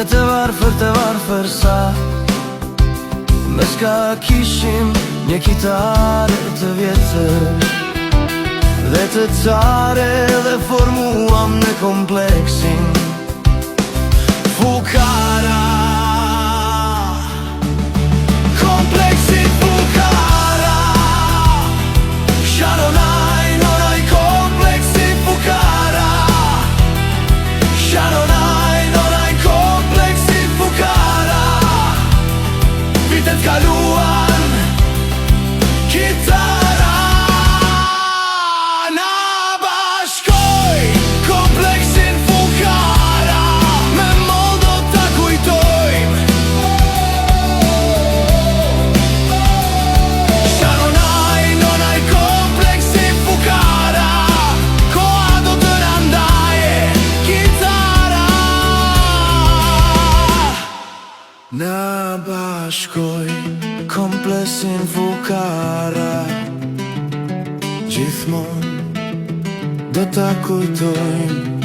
Ne te varfër sa Mes ka kishim një kitare të vjetër Dhe të care dhe formuam në kompleksin Fukara Kompleksin Fukara Sharonaj, nonoj kompleksin Fukara Sharonaj Vitet kaluan Kitara Na bashkoj Kompleksin Fukara Me mol do ta kujtojm Sharonaj, nonaj kompleksin Fukara Koa do të randaje Kitara Na bashkoj kompleksin Fukara Gjithmon do ta kujtojm